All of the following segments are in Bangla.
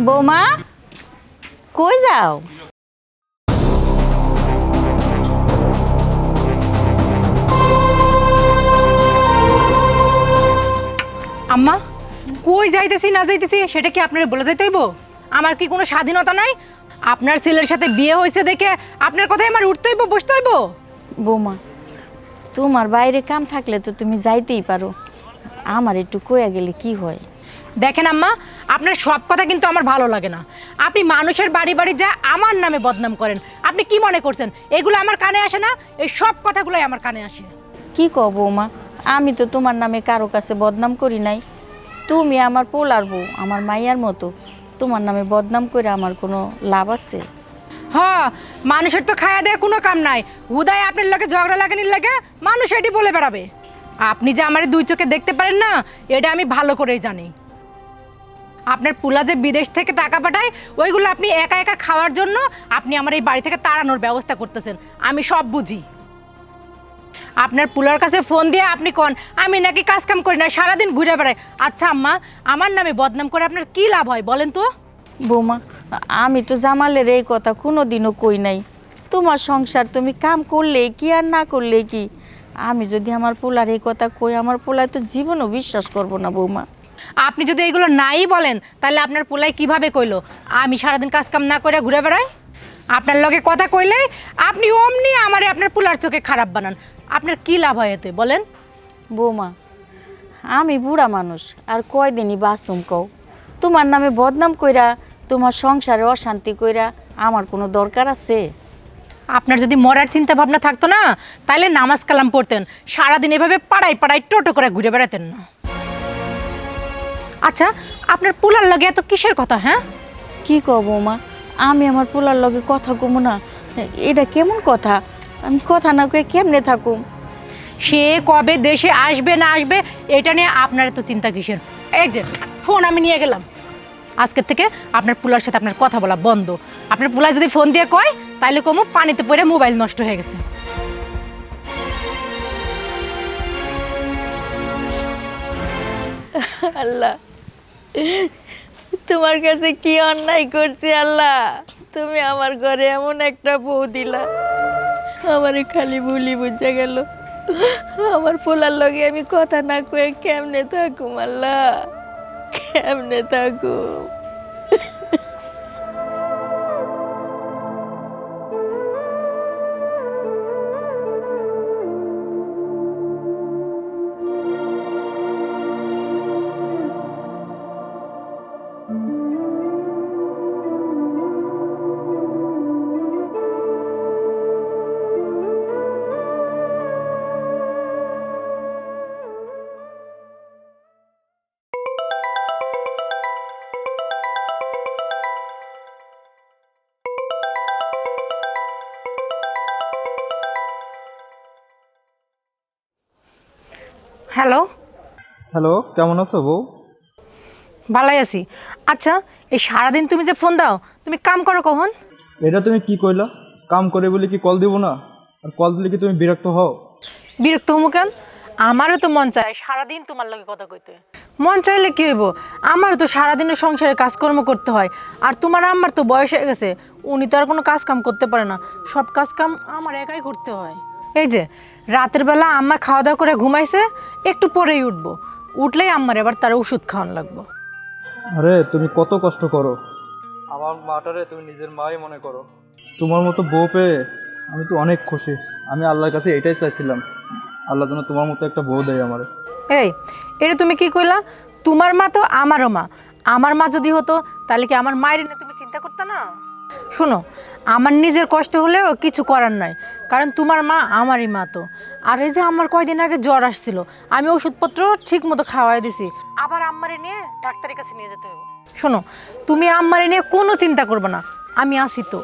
বৌমা কই যাও? আম্মা কই যাইতেছি না যাইতেছি সেটা কি আপনারা বলে যাইতে হইব? আমার কি কোনো স্বাধীনতা নাই? আপনার ছেলের সাথে বিয়ে হয়েছে দেখে আপনার কথাই আমার উঠতে হইব বসতে হইব? বৌমা তোমার বাইরে কাম থাকলে তো তুমি যাইতেই পারো, আমার একটু কইয়া গেলে কি হয়? দেখেন আম্মা, আপনার সব কথা কিন্তু আমার ভালো লাগে না। আপনি মানুষের বাড়ি বাড়ি যা আমার নামে বদনাম করেন। আপনি কি মনে করছেন এগুলো আমার কানে আসে না? এই সব কথাগুলোই আমার কানে আসে। কি কও বৌমা, আমি তো তোমার নামে কারো কাছে বদনাম করি নাই। তুমি আমার পোলার বউ, আমার মাইয়ার মতো, তোমার নামে বদনাম করে আমার কোনো লাভ আছে? হ্যাঁ, মানুষের তো খায়া দেয় কোনো কাম নাই। হুদায় আপনার লাগে ঝগড়া লাগানির লাগে মানুষ এটি বলে বেড়াবে। আপনি যে আমার দুই চোখে দেখতে পারেন না, এটা আমি ভালো করেই জানি। আপনার পুলা যে বিদেশ থেকে টাকা পাঠায়, ওইগুলো আপনি একা একা খাওয়ার জন্য আপনি আমার এই বাড়ি থেকে তাড়ানোর ব্যবস্থা করতেছেন। আমি সব বুঝি। আপনার পুলার কাছে ফোন দিয়ে আপনি কোন আমি নাকি কাজ কাম করি না, সারাদিন ঘুরে বেড়াই। আচ্ছা আম্মা, আমার নামে বদনাম করে আপনার কি লাভ হয় বলেন তো? বৌমা আমি তো জামালের এই কথা কোনো দিনও কই নাই। তোমার সংসার তুমি কাম করলে কি আর না করলে কি, আমি যদি আমার পোলার এই কথা কই, আমার পোলায় তো জীবনও বিশ্বাস করবো না বৌমা। আপনি যদি এইগুলো নাই বলেন তাহলে আপনার পোলাই কিভাবে কইলো আমি সারাদিন কাজ কাম না করে ঘুরে বেড়াই? আপনার লগে কথা কইলে আপনি অমনি আমারে আপনার পোলার চোখে খারাপ বানান। আপনার কি লাভ হয় এতে বলেন? বৌমা আমি বুড়া মানুষ, আর কয়দিনই বাঁচুম কও? তোমার নামে বদনাম কইরা তোমার সংসারে অশান্তি কইরা আমার কোনো দরকার আছে? আপনার যদি মরার চিন্তা ভাবনা থাকতো না, তাহলে নামাজ কালাম পড়তেন, সারাদিন এভাবে পাড়ায় পাড়ায় টোটো করে ঘুরে বেড়াতেন না। আচ্ছা, আপনার পোলার লগে এত কিসের কথা? হ্যাঁ, কি কও বৌমা, আমি আমার পোলার লগে কথা কমু না? এটা কেমন কথা? আমি কথা না কয়ে কেমনে থাকুম? সে কবে দেশে আসবে না আসবে এটা নিয়ে আপনার এত চিন্তা কিসের? এই যে ফোন আমি নিয়ে গেলাম, আজকের থেকে আপনার পোলার সাথে আপনার কথা বলা বন্ধ। আপনার পোলা যদি ফোন দিয়ে কয় তাহলে কমু পানিতে পড়ে মোবাইল নষ্ট হয়ে গেছে। আল্লাহ, তোমার কাছে কি অন্যায় করছি আল্লাহ? তুমি আমার ঘরে এমন একটা বউ দিলা, আমারে খালি ভুলি বুঝা গেল। আমার পোলার লগে আমি কথা না কয়ে কেমনে থাকুম আল্লাহ, কেমনে থাকুম? হ্যালো, হ্যালো, কেমন আছো বউ? ভালোই আছি। আচ্ছা, এই সারাদিন তুমি যে ফোন দাও, তুমি কাম করো কখন? এটা তুমি কি কইলা? কাম করে বলে কি কল দিব না? আর কল দিলে কি তুমি বিরক্ত হও? বিরক্ত হমু কেন? আমারও তো মন চায় সারাদিন তোমার লগে কথা কইতে। মন চাইলে কি হইব, আমারও তো সারাদিনের সংসারে কাজকর্ম করতে হয়। আর তোমার আম্মার তো বয়স হয়ে গেছে, উনি তো আর কোনো কাজ কাম করতে পারে না, সব কাজ কাম আমার একাই করতে হয়। এই যে রাতের বেলা আম্মা খাওয়া দাওয়া করে ঘুমাইছে, একটু পরেই উঠবো। উঠলেই আম্মার এবার তার ওষুধ খাওয়ান লাগবো। আরে তুমি কত কষ্ট করো, আমার মাটারে তুমি নিজের মাই মনে করো। তোমার মতো বউ পেয়ে আমি তো অনেক খুশি। আমি আল্লাহর কাছে এটাই চাইছিলাম, আল্লাহ যেন তোমার মতো একটা বউ দেয় আমারে। এই, এটা তুমি কি কইলা? তোমার মা তো আমারও মা। আমার মা যদি হতো তাহলে কি আমার মায়ের নিয়ে তুমি চিন্তা করতে না? শোনো, আমার নিজের কষ্ট হলেও কিছু করার নাই, কারণ তোমার মা আমারই মা তো। আর এই যে আমার কয়দিন আগে জ্বর আসছিল, আমি ওষুধপত্র ঠিক মতো খাওয়াই দিছি, আবার আম্মারে নিয়ে ডাক্তারের কাছে নিয়ে যেতে হবে। শোনো, তুমি আম্মারে নিয়ে কোনো চিন্তা করবে না, আমি আছি তো।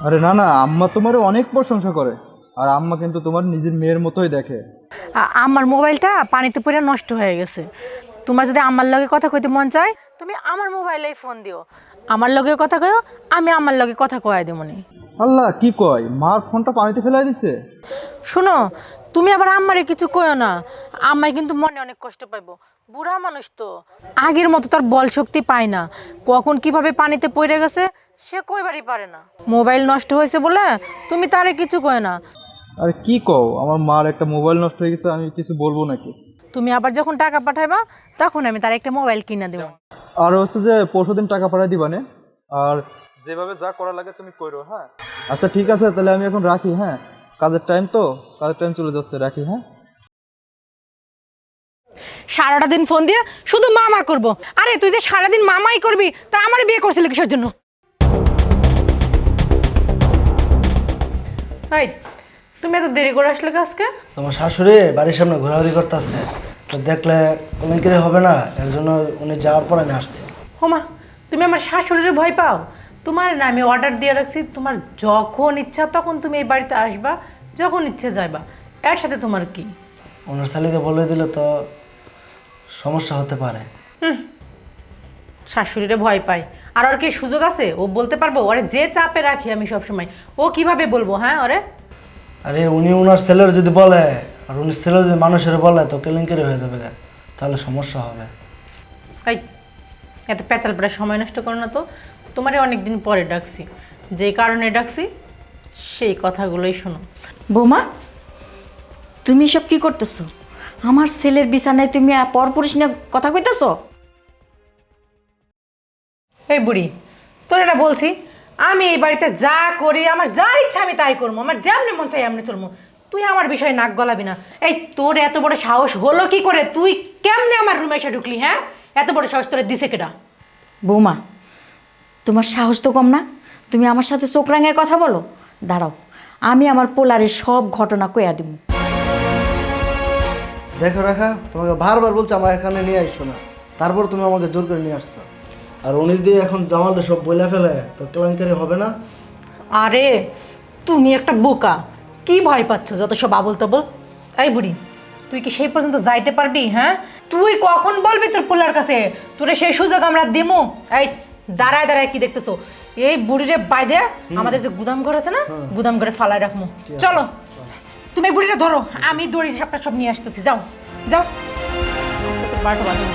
আরে না না, আম্মা তোমার অনেক প্রশংসা করে, আর আম্মা কিন্তু তোমার নিজের মেয়ের মতোই দেখে। আমার মোবাইলটা পানিতে পড়ে নষ্ট হয়ে গেছে। তোমার যদি আমার লগে কথা কইতে মন চায়, তুমি আমার মোবাইলেই ফোন দিও, আমার লগে কথা কয়ো, আমি আমার লগে কথা কয়াই দেবনি। আল্লাহ, কি কয়, মার ফোনটা পানিতে ফেলাই দিছে? শোনো, তুমি আবার আম্মারে কিছু কয়ো না, আম্মাই কিন্তু মনে অনেক কষ্ট পাইবো। বুড়া মানুষ তো আগের মতো তার বল শক্তি পায় না, কখন কিভাবে পানিতে পড়ে গেছে সে কইবারই পারে না। মোবাইল নষ্ট হয়েছে বলে তুমি তারে কিছু কয় না। আরে কি কও, আমার মার একটা মোবাইল নষ্ট হয়ে গেছে, আমি কিছু বলবো নাকি? তুমি আবার যখন টাকা পাঠাইবা তখন আমি তার একটা মোবাইল কিনে দেবো। আর হচ্ছে যে পরশুদিন টাকা পাঠাই দিবানে, আর যেভাবে যা করা লাগে তুমি করো। হ্যাঁ আচ্ছা ঠিক আছে, তাহলে আমি এখন রাখি। হ্যাঁ কাজের টাইম তো, কাজের টাইম চলে যাচ্ছে, রাখি। হ্যাঁ সারাটা দিন ফোন দিয়ে শুধু মামা করব। আরে তুই যে সারাদিন মামাই করবি তা আমার বিয়ে করছিলি কিসের জন্য? এই তুমি এত দেরি করে আসলে আজকে? তোমার শাশুড়ি বাড়ির সামনে ঘোরাঘুরি করতেছে, তো দেখলে অনেকেরই হবে না, এর জন্য উনি যাওয়ার পর আমি আসছি। হোমা তুমি আমার শাশুড়ির ভয় পাও? তোমার না আমি অর্ডার দিয়ে রাখছি, তোমার যখন ইচ্ছা তখন তুমি এই বাড়িতে আসবা, যখন ইচ্ছে যাইবা। এর সাথে তোমার কি? ওনার ছেলেকে বলে দিলে তো সমস্যা হতে পারে। শাশুড়িরে ভয় পায় আর ওর কি সুযোগ আছে? ও বলতে পারবো? ওরে যে চাপে রাখি আমি সবসময়, ও কিভাবে বলবো? হ্যাঁ ওরে আরে উনি ওনার ছেলের যদি বলে, আর উনি ছেলে যদি মানুষের বলে, তো কেলেঙ্কারি হয়ে যাবে, তাহলে সমস্যা হবে। এই এত প্যাচাল পড়ে সময় নষ্ট করো না তো। তোমারে অনেকদিন পরে ডাকছি, যেই কারণে ডাকছি সেই কথাগুলোই শোনো। বৌমা, তুমি সব কি করতেছো? আমার ছেলের বিছানায় তুমি পরপুরুষ নিয়ে কথা কইতেছো? এই বুড়ি, তোর এটা বলছি, আমি এই বাড়িতে যা করি আমার যা ইচ্ছা আমি তাই করবো, আমার যেমনি মন চাই এমনি চলবো। তুই আমার বিষয়ে নাক গলাবি না। এই তোর এত বড় সাহস হলো কি করে? তুই কেমনে আমার রুমে এসে ঢুকলি? হ্যাঁ এত বড় সাহস তোরে দিছে কেডা? বৌমা, তোমার সাহস তো কম না, তুমি আমার সাথে চোখ রাঙায় কথা বলো। দাঁড়াও, আমি আমার পোলারের সব ঘটনা কইয়া দিব। দেখো রেখা, তোমাকে বারবার বলছে আমার এখানে নিয়ে আসছো না, তারপর তুমি আমাকে জোর করে নিয়ে আসছো। আর উনি দিয়ে এখন জামালটা সব বইলা ফেলে, তো কেলেঙ্কারি হবে না? আরে তুমি একটা বোকা, কি ভয় পাচ্ছ যত সব আবল তাবল? এই বুড়ি, তুই কি সেই পর্যন্ত যাইতে পারবি? হ্যাঁ তুই কখন বলবি তোর পোলার কাছে? তোরে সেই সুযোগ আমরা দিমু? এই দাঁড়ায় দাঁড়ায় কি দেখতেছো? এই বুড়িরে বাইদে আমাদের যে গুদাম ঘর আছে না, গুদাম ঘরে ফালাই রাখবো। চলো তুমি এই বুড়িটা ধরো, আমি দড়ি সাপটা সব নিয়ে আসতেছি। যাও যাও, আজকে তোর 12টা বাজে।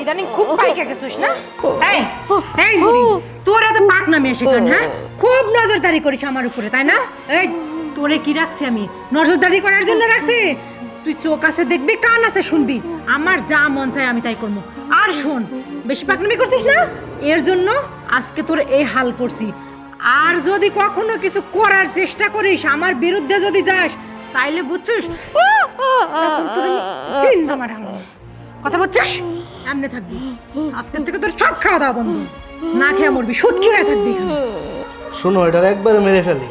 ইদানিং খুব পাইকে গেছিস না? এই এই বুড়ি, তোর এত পাক নামে এসে কেন? হ্যাঁ খুব নজরদারি করিস আমার উপরে, তাই না? এই তোরে কি রাখছি আমি? নজরদারি করার জন্য রাখছি? তুই চোখ আছে দেখবি, কান আছে শুনবি, আমার যা মন চায় আমি তাই করবো। আর শোন, বেশি পাকনামি করছিস না, এর জন্য আজকে তোর এই হাল করছি। আর যদি কখনো কিছু করার চেষ্টা করিস, আমার বিরুদ্ধে যদি যাস, তাইলে বুঝছিস তখন তোর আমি চিন্তা মারাবো। কথা বলছিস? এমনি থাকবি, আজকের থেকে তোর সব খাওয়া দাওয়া বন্ধ, না খেয়ে মরবি, সুটকি হয়ে থাকবি এখানে। শোনো, এটার একবারে মেরে ফেলি,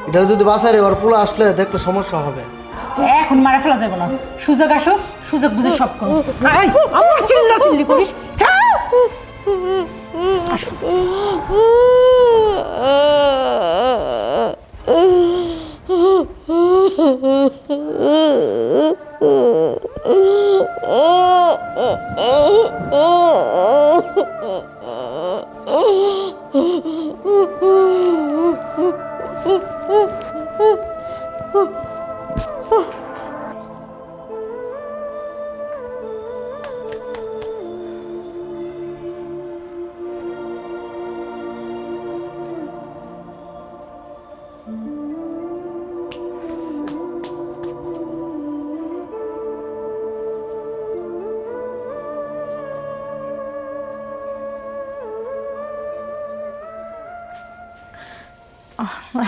এটার যদি বাসারে ওর পোলা আসলে দেখলে সমস্যা হবে। এখন মারা ফেলা যাবে না, সুযোগ আসুক, সুযোগ বুঝে সব করো। আমার চিল্লা চিল্লি করিস? আসো।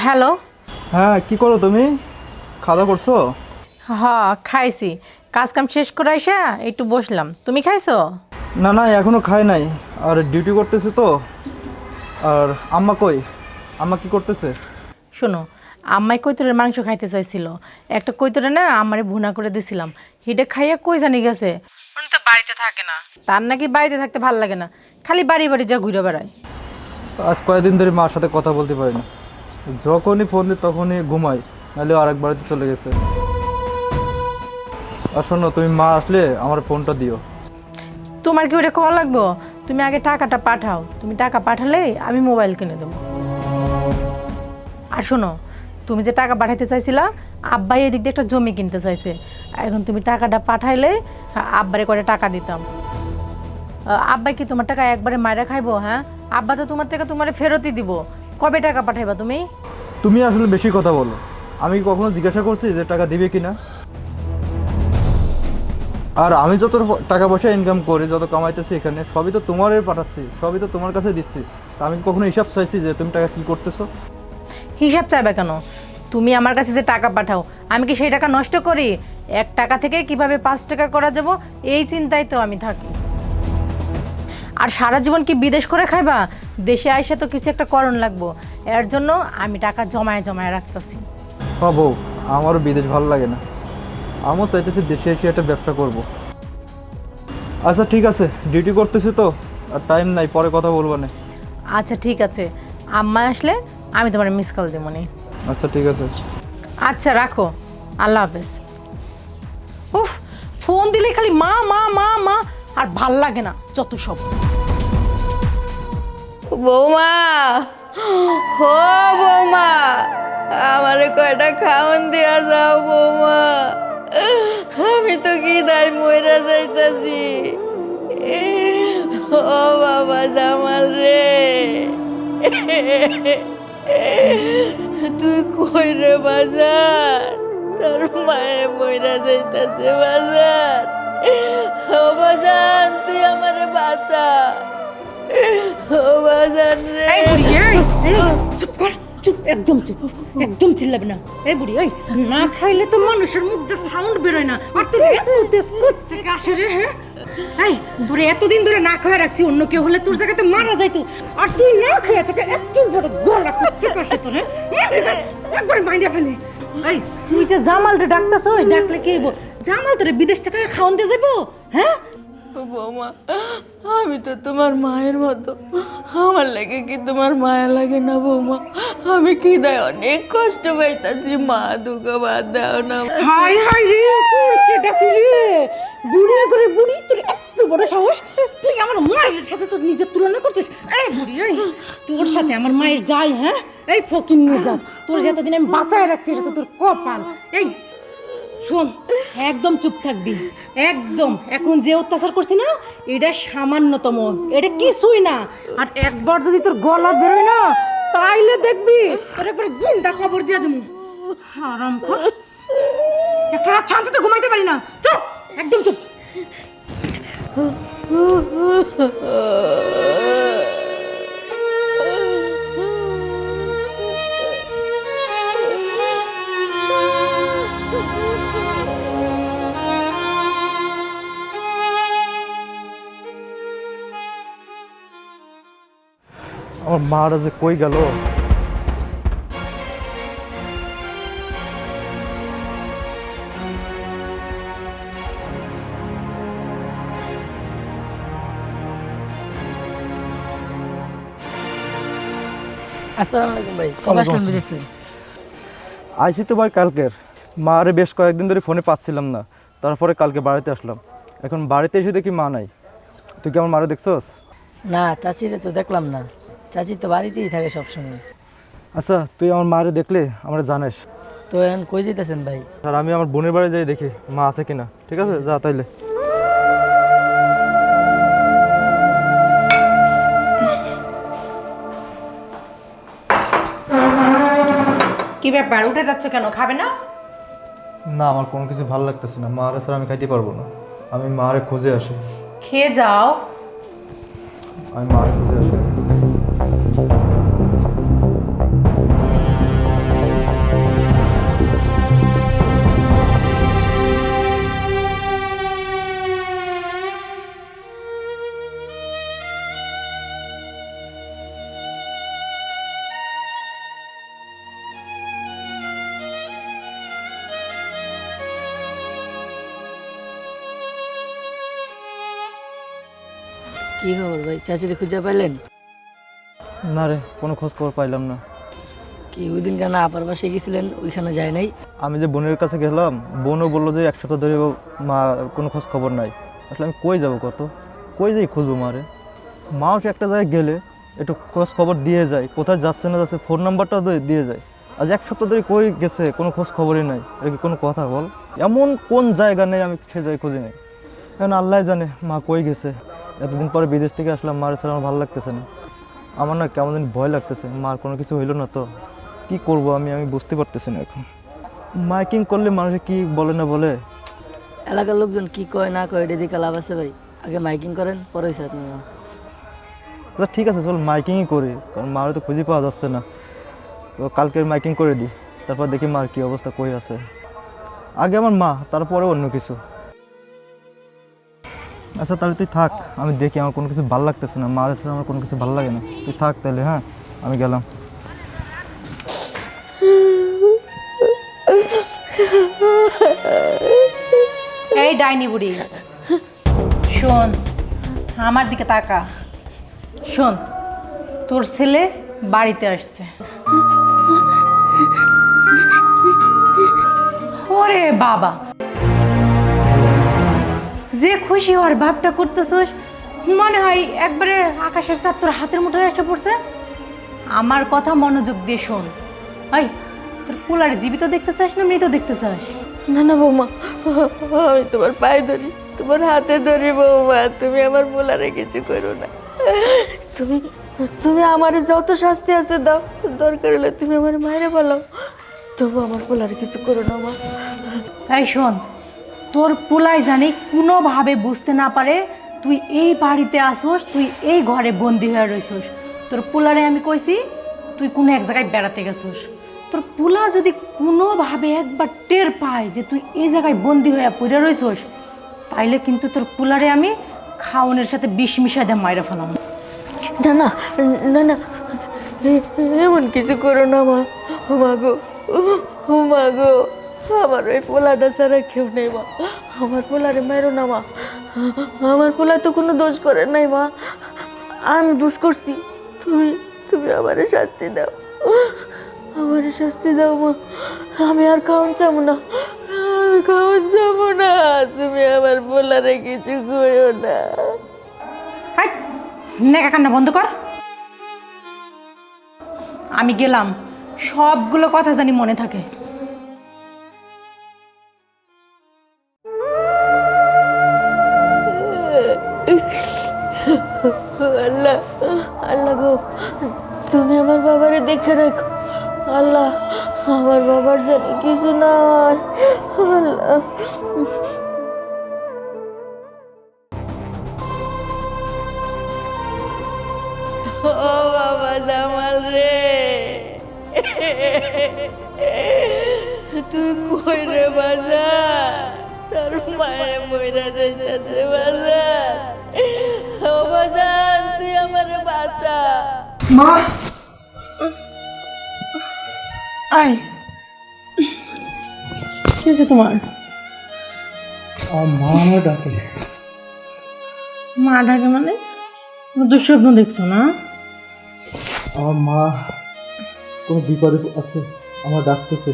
হ্যালো। হ্যাঁ কি করো তুমি? খাওয়া করছো? হ্যাঁ খাইছি, কাজ কাম শেষ করে আইসা একটু বসলাম। তুমি খাইছো? না না এখনো খাই নাই, আর ডিউটি করতেছে তো। আর আম্মা কই? আম্মা কি করতেছে? শোনো, আম্মাই কৈতরের মাংস খাইতে চাইছিল, একটা কৈতরে না আমারে ভুনা করে দিছিলাম, হিডে খাইয়া কই জানি গেছে। উনি তো বাড়িতে থাকে না, তার নাকি বাড়িতে থাকতে ভাল লাগে না, খালি বাড়ি বাড়ি যা ঘুরে বেড়ায়। আজ কয়েকদিন ধরে মার সাথে কথা বলতে পারি না, যখনই ফোন দিই তখনই ঘুমাই, নাহলে আরেক বাড়িতে চলে গেছে। আর শোনো, তুমি মা আসলে আমার ফোনটা দিও। তোমার কি ওটা কল লাগবো? তুমি আগে টাকাটা পাঠাও, তুমি টাকা পাঠালেই আমি মোবাইল কিনে দেবো। আর শোনো, তুমি যে টাকা পাঠাইতে চাইছিলা, আব্বাই এদিক দিয়ে একটা জমি কিনতে চাইছে। এখন তুমি টাকাটা পাঠাইলে আব্বারে করে টাকা দিতাম। আব্বাই কি তোমার টাকা একবারে মাইরা খাইবো? হ্যাঁ, আব্বা তো তোমার টাকা তোমারে ফেরতই দিব। কবে টাকা পাঠাইবা তুমি? তুমি আসলে বেশি কথা বলো। আমি কি কখনো জিজ্ঞাসা করছি যে টাকা দিবে কিনা? আর আমি যত টাকা পয়সা ইনকাম করি, যত কামাইতেছি এখানে, সবই তো তোমারই পাঠাচ্ছি, সবই তো তোমার কাছে দিচ্ছি। তা আমি কি কখনো হিসাব চাইছি যে তুমি টাকা কি করতেছো? হিসাব চাইবে কেন? তুমি আমার কাছে যে টাকা পাঠাও, আমি কি সেই টাকা নষ্ট করি? 1 টাকা থেকে কিভাবে 5 টাকা করা যাব, এই চিন্তায় তো আমি থাকি। আর সারা জীবন কি বিদেশ করে খাইবা? দেশে আইসা তো কিছু একটা করণ লাগবো, এর জন্য আমি টাকা জমায় জমায় রাখতেছি। হ্যাঁ বউ, আমারও বিদেশ ভালো লাগে না। আমিও চাইতেছি দেশে এসে একটা ব্যবসা করব। আচ্ছা ঠিক আছে, ডিউটি করতেছি তো, আর টাইম নাই, পরে কথা বলবো না। আচ্ছা ঠিক আছে, আম্মা আসলে আমি তোমার মিস কল দেবো নি। আচ্ছা ঠিক আছে। আচ্ছা রাখো, আল্লাহ হাফেজ। উফ, ফোন দিলে খালি মা মা মা মা, আর ভাল লাগে না যত সব। বৌমা, হো বৌমা, আমারে কয়টা খাওয়ান দিয়া যাও বৌমা। আমি তো খিদায় মইরা যাইতাছি। ও বাবা জামাল রে, তুই কই রে বাজার? তোর মায়ে মইরা যাইতাছে বাজার। ও বাজান, তুই আমারে বাঁচা। ও বাজান রে। এই বুড়ি, এই চুপ কর, চুপ, একদম চুপ, একদম চিল্লাবি না। এই বুড়ি, ওই না খাইলে তো মানুষের মুখ দিয়ে সাউন্ড বেরোয় না, আর তুই এত তেজ থেকে আসে রে? হ্যাঁ, এই তোরে এতদিন ধরে না খাওয়া রাখছি, অন্য কেউ হলে তোর জায়গায় তো মারা যাইতো, আর তুই না খেয়ে থেকে এত বড় গলা করতে আসে তোরে, একবার মাইন্ডে ফেলে। এই তুই যে জামালরে ডাকতাছস, ডাকলে কি হইব? জামাল তোরে বিদেশ থেকে খাওয়ান দিয়ে যাইবো? হ্যাঁ, বৌমা, আমি তো তোমার মায়ের মতো, আমার লাগে কি তোমার মায়া লাগে না বৌমা? আমি খিদায় অনেক কষ্ট পাইতাছি, মা দুঃখ বাদ দাও না। হাই হাই রে, করছে ডাকি রে, বুড়ি করে বুড়ি, তোর এত বড় সাহস, তুই আমার মায়ের সাথে তো নিজের তুলনা করছিস? এই বুড়ি, এই তোর সাথে আমার মায়ের যাই? হ্যাঁ, এই ফকির নিয়ে যা, তোর যে এতদিন আমি বাঁচায় রাখছি, এটা তো তোর কপাল। এই শোন, একদম চুপ থাকবি, একদম। এখন যে অত্যাচার করছি না, এটা সামান্যতম, এটা কিছুই না। আর একবার যদি তোর গলা বেরোয় না, তাইলে দেখবি তোর একবার জিন্দা কবর দিয়ে দেবো। হারাম খোর, একটা রাত শান্তিতে ঘুমাইতে পারি না। চুপ, একদম চুপ। আমার মারা যে কই গেল? আসসালামু আলাইকুম ভাই, কবে আসলেন বিদেশ থেকে? আইসি তো ভাই কালকের। মারে বেশ কয়েকদিন ধরে ফোনে পাচ্ছিলাম না, তারপরে কালকে বাড়িতে আসলাম। এখন বাড়িতে এসে দেখি মা নাই। তুই কি আমার মারে দেখছস? না, চাচিরে তো দেখলাম না। চাচি তো বাড়িতেই থাকে সবসময়। আচ্ছা, তুই আমার মারে দেখলে আমরা জানিস। তো এখন কই যেতেছেন ভাই? আর আমি আমার বোনের বাড়ি যাই দেখি মা আছে কিনা। ঠিক আছে, যা তাইলে। কি ব্যাপার, উঠে যাচ্ছ কেন? খাবে না? না, আমার কোনো কিছু ভালো লাগতেছে না। মারে স্যার আমি খাইতে পারবো না। আমি মারে খুঁজে আসি। খেয়ে যাও। আমি মারে খুঁজে আসি। কি খবর ভাই, চাচিরে খুঁজে পাইলেন? না রে, কোনো খোঁজ খবর পাইলাম না। কি ওই দিন কেন আপার বাসায় গেছিলেন, ওইখানে যায় নাই? আমি যে বোনের কাছে গেলাম, বোনও বললো যে 1 সপ্তাহ ধরে মা কোনো খোঁজ খবর নাই। আসলে আমি কই যাবো, কই যাই খুঁজবো মারে? মাও সে একটা জায়গায় গেলে একটু খোঁজ খবর দিয়ে যায়, কোথায় যাচ্ছে না যাচ্ছে ফোন নাম্বারটাও দিয়ে যায়। আজ 1 সপ্তাহ ধরে কই গেছে, কোনো খোঁজ খবরই নাই। এটা কি কোনো কথা বল? এমন কোন জায়গা নেই আমি সে জায়গায় খুঁজি নাই। এখন আল্লাহ জানে মা কই গেছে। এতদিন পরে বিদেশ থেকে আসলাম, মার ছাড়া আমার ভালো লাগতেছে না। আমার না কেমন যেন ভয় লাগতেছে, মার কোনো কিছু হইলো না তো কি করব আমি বুঝতে পারতেছি না এখন। মাইকিং করলে মানুষে কি বলে না বলে। এলাকার লোকজন কি কয় না কয় এটা দিকে লাভ আছে ভাই? আগে মাইকিং করেন, পরে হয়েছে আপনার মা। আচ্ছা ঠিক আছে, চল মাইকিংই করি, কারণ মার তো খুঁজে পাওয়া যাচ্ছে না। তো কালকে মাইকিং করে দিই, তারপর দেখি মার কি অবস্থা, কই আছে। আগে আমার মা, তারপরে অন্য কিছু। আচ্ছা তাহলে তুই থাক, আমি দেখি, আমার কোনো কিছু ভালো লাগতেছে না। মার ছাড়া আমার কোনো কিছু ভালো লাগে না। তুই থাক তাহলে, হ্যাঁ আমি গেলাম। এই ডাইনি বুড়ি, শোন আমার দিকে তাকা। শোন, তোর ছেলে বাড়িতে আসছে। ওরে বাবা, যে খুশি হওয়ার ভাবটা করতেছস, মনে হয় একবারে আকাশের চাঁদ তোর হাতের মুঠোয় এসে পড়ছে। আমার কথা মনোযোগ দিয়ে শোন। এই, তোর পোলারে জীবিত দেখতে চাস না মৃত দেখতে চাস? না না বৌমা, আমি তোমার পায়ে ধরি, তোমার হাতে ধরি বৌমা, তুমি আমার পোলারে কিছু করো না। তুমি তুমি আমার যত শাস্তি আছে দাও, দরকার হলে তুমি আমার মায়েরে বলো, তবু আমার পোলারে কিছু করো না মা। এই শোন, তোর পোলাই জানি কোনোভাবে বুঝতে না পারে তুই এই বাড়িতে আসোস, তুই এই ঘরে বন্দি হয়ে রইছস। তোর পোলারে আমি কইছি তুই কোনো এক জায়গায় বেড়াতে গেছস। তোর পোলা যদি কোনোভাবে একবার টের পায় যে তুই এই জায়গায় বন্দি হয়ে পড়ে রইছস, তাইলে কিন্তু তোর পোলারে আমি খাওনের সাথে বিষ মিশাই দিয়ে মাইরে ফেলাম। না না না না, এমন কিছু করো না মা। মা গো, মা গো, আমার ওই পোলাটা ছাড়া কেউ নেই মা। আমার পোলারে মারো না মা, আমার পোলা তো কোনো দোষ করে নাই মা, আমি দোষ করছি। তুমি তুমি আমারে শাস্তি দাও, আমারে শাস্তি দাও মা। আমি আর খাওয়ান যাবো না, আমি খাওয়ান যাবো না, তুমি আমার পোলারে কিছু করো না। হাই, নেকা কান্না বন্ধ কর। আমি গেলাম, সবগুলো কথা জানি মনে থাকে। আল্লাহ, আল্লাহ গো, তুমি আমার বাবারে দেখে রাখো। আল্লাহ, আমার বাবার জানি কিছু না হয়। আল্লাহ, ও বাবা জামাল রে, তুই কই রে বাজার? তোর মায়ে মইরা যাইতাছে বাজার। ও বাজার, তুই আমারে বাঁচা। মা, আয়, কি হয়েছে তোমার? মা আমার ডাকে। মা ডাকে মানে? দুঃস্বপ্ন দেখছো না? আমার মা কোনো বিপদে আছে, আমার ডাকতেছে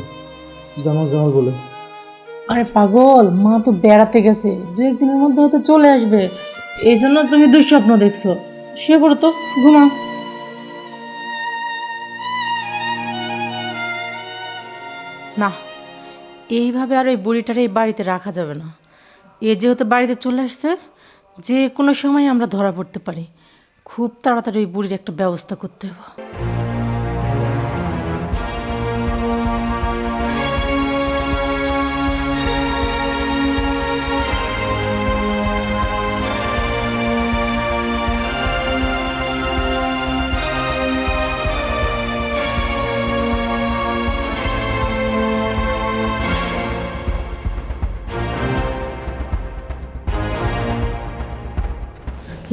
জামাল জামাল বলে। আরে পাগল, মা তো বেড়াতে গেছে, 2-1 দিনের মধ্যে হয়তো চলে আসবে, এই জন্য তুমি দুঃস্বপ্ন দেখছো। শুয়ে পড়ো তো, ঘুমাও। না, এইভাবে আর ওই বুড়িটার এই বাড়িতে রাখা যাবে না। এ যেহেতু বাড়িতে চলে আসছে, যে কোনো সময় আমরা ধরা পড়তে পারি। খুব তাড়াতাড়ি ওই বুড়ির একটা ব্যবস্থা করতে হবে।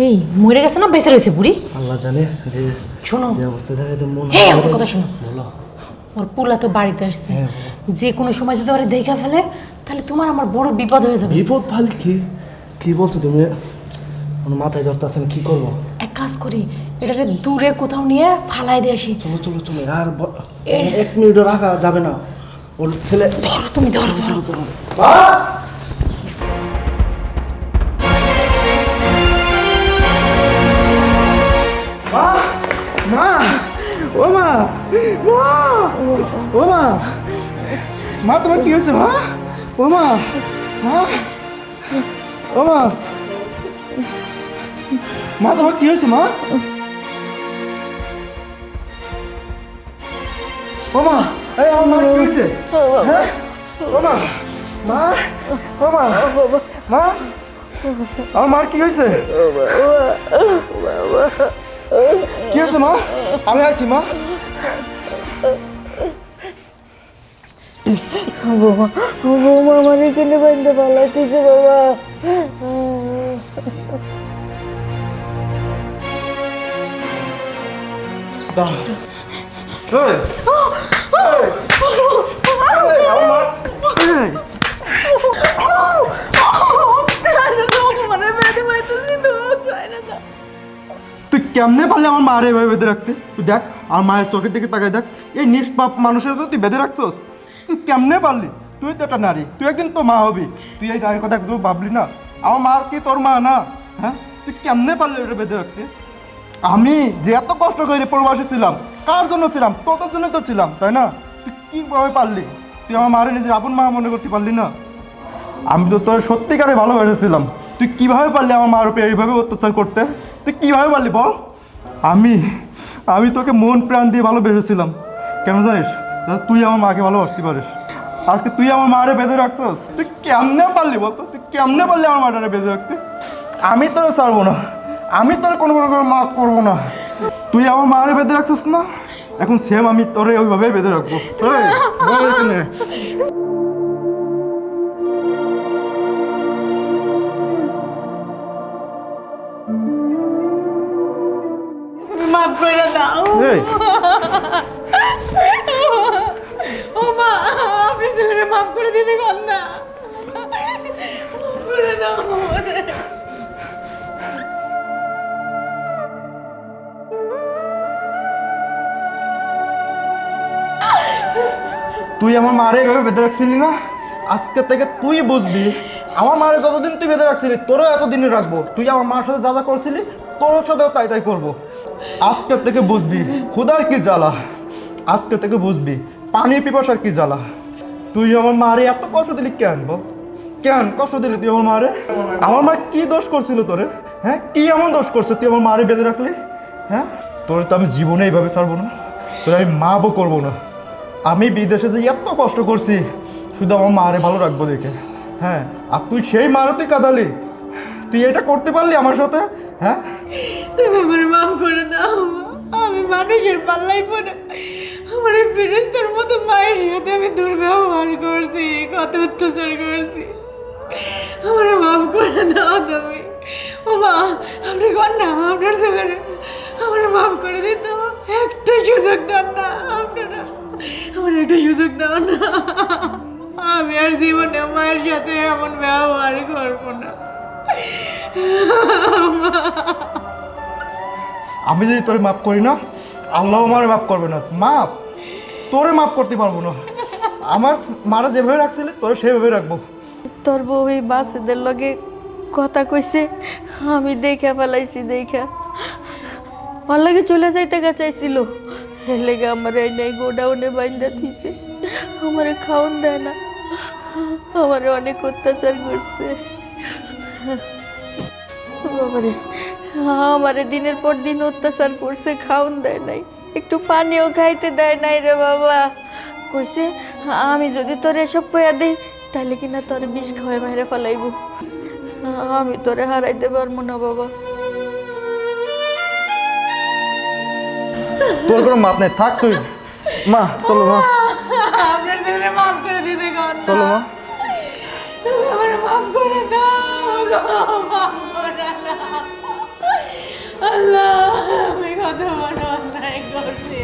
এই মরে গেছে না বেঁচে রয়েছে বুড়ি? আল্লাহ জানে যে শোনো, যে অবস্থায় থাকে তো মন। হ্যাঁ আমার কথা শোনো। বলো। ওর পোলা তো বাড়িতে আসছে, যে কোনো সময় যদি ওরা দেখা ফেলে তাহলে তোমার আমার বড় বিপদ হয়ে যাবে। বিপদ ভালো কি কি বলছো তুমি? আমার মাথায় ধরতেছেন, কি করবো? এক কাজ করি, এটারে দূরে কোথাও নিয়ে ফালাই দিয়ে আসি। চলো চলো চলো, আর 1 মিনিটও রাখা যাবে না। ওর ছেলে ধরো, তুমি ধরো ধরো। মা, ও মা, মা, ও মা, মা তোমার কি হয়েছে মা? ও মা, মা, ও মা, মা তোমার কি হয়েছে মা? ও মা, এই আমার মার কি হয়েছে? হ্যাঁ? ও মা, মা, ও মা, মা, আমার মার কি হয়েছে? কি হয়েছে মা? আমি আছি মা। বৌমা আমার এখানে বান্ধে পালাইতেছে বাবা। এই, আমার মা, এই, তুই কেমনে পারলে আমার মারে এভাবে বেঁধে রাখতে? তুই দেখ আমার মায়ের চোখের দিকে তাকাই দেখ, এই নিষ্পাপ মানুষের তো তুই বেঁধে রাখছস। তুই কেমনে পারলি? তুই তো একটা নারী, তুই একদিন তো মা হবি। তুই এই নারীর কথা একদম ভাবলি না? আমার মার কি তোর মা না? হ্যাঁ, তুই কেমনে পারলি ওটা বেঁধে রাখতে? আমি যে এত কষ্ট করে প্রবাসী ছিলাম, কার জন্য ছিলাম? তোর জন্য তো ছিলাম, তাই না? তুই কীভাবে পারলি? তুই আমার মারে নিজের আপন মা মনে করতে পারলি না? আমি তো তোর সত্যিকারে ভালোবেসেছিলাম, তুই কিভাবে পারলি আমার মার উপরে এইভাবে অত্যাচার করতে? তুই কিভাবে পারলি বল? আমি তোকে মন প্রাণ দিয়ে ভালোবেসেছিলাম, কেন জানিস? যাতে তুই আমার মাকে ভালোবাসতে পারিস। আজকে তুই আমার মারে বেঁধে রাখছস, তুই কেমনে পারলি বলতো? তুই কেমনে পারলি আমার মাটারে বেঁধে রাখতে? আমি তোরা ছাড়বো না, আমি তোর কোনো মাফ করবো না। তুই আমার মারে বেঁধে রাখছস না, এখন সেম আমি তোরে ওইভাবে বেঁধে রাখবো। এই, বল এখানে। মাফ করে দাও। এই, ও মা, আপনার ছেলেরে মাফ করে দিতে কর না। মাফ করে দাও আমাদের। তুই আমার মারে এভাবে বেঁধে রাখছিলি না, আজকে থেকে তুই বুঝবি আমার মারে যতদিন তুই বেঁধে রাখছিলি তোরও এতদিনে রাখবো। তুই আমার মার সাথে যা যা করছিলি তোর সাথেও তাই তাই করবো। আজকে থেকে বুঝবি ক্ষুধার কি জ্বালা, আজকে থেকে বুঝবি পানির পিপাসার কি জ্বালা। তুই আমার মারে এত কষ্ট দিলি কেন বল? কেন কষ্ট দিলি তুই আমার মারে? আমার মা কি দোষ করছিল তোরে? হ্যাঁ, কি এমন দোষ করছে তুই আমার মারে বেঁধে রাখলি? হ্যাঁ, তোর তো আমি জীবনে এইভাবে ছাড়বো না, তোর আমি মাপও করবো না। আমি বিদেশে যে এত কষ্ট করছি শুধু আমার মারে ভালো রাখবো দেখে। হ্যাঁ, আর তুই সেই মারও তুই কাঁদালি, তুই এটা করতে পারলি আমার সাথে? হ্যাঁ, তুমি আমার মাফ করে দাও। আমি মানুষের পাল্লাই পড়ে আমার এই ফেরেস্তার মতো মায়ের সাথে আমি দুর্ব্যবহার করছি, কত অত্যাচার করছি। আমার মাফ করে দাও তুমি। ও মা, আপনি কর না আপনার ছেলেরে আমার মাফ করে দিত। একটা সুযোগ দেন না আপনারা, আমার একটা সুযোগ দাও না। আমি আর জীবনে মায়ের সাথে এমন ব্যবহার করবো না। আমি যদি তোরে মাফ করি না, আল্লাহ আমারে মাফ করবে না। মাফ তোরে মাফ করতে পারবো না। আমার মারা যেভাবে রাখছিলে তোরে সেভাবে রাখবো। তোর বউ এই বাচ্চাদের লগে কথা কইছে, আমি দেখা ফেলাইছি। দেখা ওর লাগে চলে যাইতে চাইছিল, এর লেগে আমার এই নাই গোডাউনে বাইন্দা থইছে। আমারে খাওন দেয় না, আমারে অনেক অত্যাচার করছে। বাবারে, আমারে দিনের পর দিন অত্যাচার করছে, খাওন দেয় নাই, একটু পানিও খাইতে দেয় নাই রে বাবা। কইছে আমি যদি তোর এসব কইয়া দিই তাহলে কিনা তোর বিষ খাওয়াই মাইরা ফেলাইব। আমি তোরে হারাইতে পারবো না বাবা। তোর কোনো মাপ নেই, থাক তুই। মা চলো মা, আপনার ছেলেরে মাফ করে দিতে কর না। চলো মা। তুমি আমার মাফ করে দাও গো, মাফ করে দাও। আল্লাহ, আমি কত বড় অন্যায় করছি।